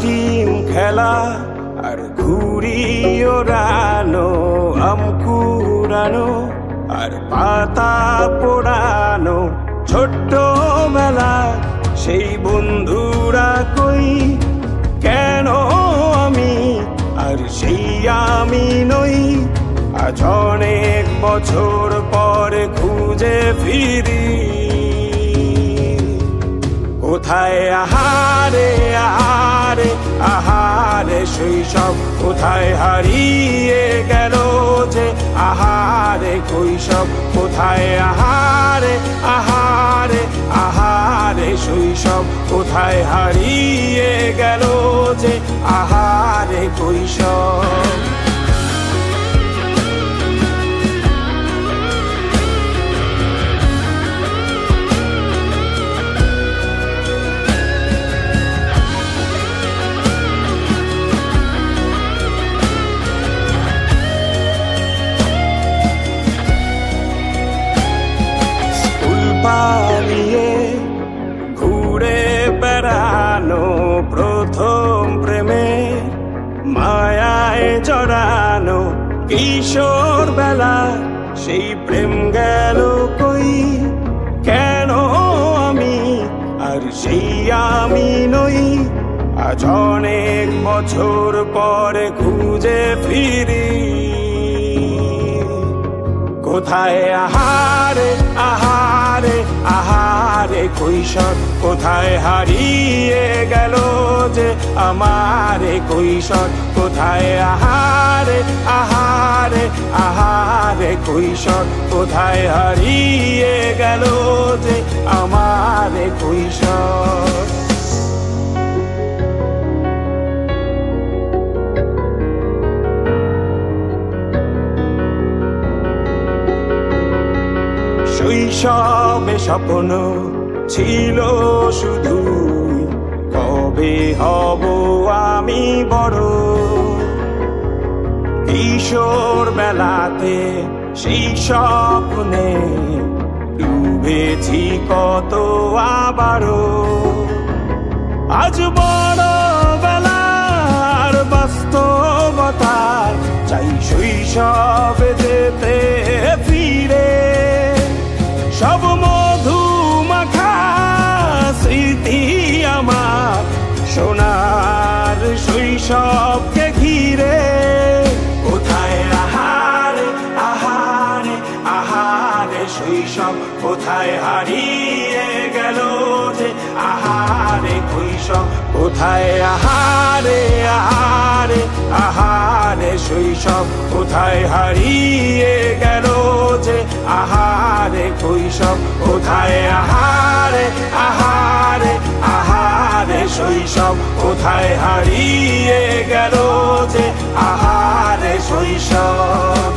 Team খেলা আর ঘুড়ি ওড়ানো, আম কুড়ানো আর পাতা পোড়ানো, ছোট্টবেলা সেই বন্ধুরা কই, কেন আমি আর সেই আমি নই। আজ অনেক বছর পরে খুঁজে ফিরি, কোথায় আহারে আহারে আহারে শৈশব, কোথায় হারিয়ে গেল যে আহারে কৈশব, কোথায় আহারে আহারে আহারে শৈশব, কোথায় হারিয়ে গেল যে আহারে কৈশব। পালিয়ে ঘুরে বেড়ানো, প্রথম প্রেমে মায়ায় জড়ানো, কিশোর বেলা সেই প্রেম গেল কই, কেন আমি আর সেই আমি নই। আজ অনেক বছর পরে খুঁজে ফিরি, কোথায় আহারে আহারে আহারে কৈশোর, কোথায় হারিয়ে গেল যে আমারে কৈশোর, কোথায় আহারে আহারে আহারে কৈশোর, কোথায় হারিয়ে গেল যে আমারে কৈশোর। শৈশবে স্বপ্ন ছিল শুধু, কবে হব আমি বড়। কিশোর বেলাতে সেই স্বপ্নে ডুবেছি কত আবারও, আজ বড় বেলার বাস্তবতার চাই শৈশবে যেতে ফিরে। সব মধু মাখা স্মৃতি আমার সোনার শৈশবকে ঘিরে, কোথায় আহারে আহারে আহারে শৈশব, কোথায় হারিয়ে গেল যে আহারে কৈশোর, কোথায় আহারে আহারে আহারে শৈশব, কোথায় হারিয়ে গেল যে আহারে কৈশোর, কোথায় আহারে আহারে আহারে শৈশব, কোথায় হারিয়ে গেল যে আহারে শৈশব।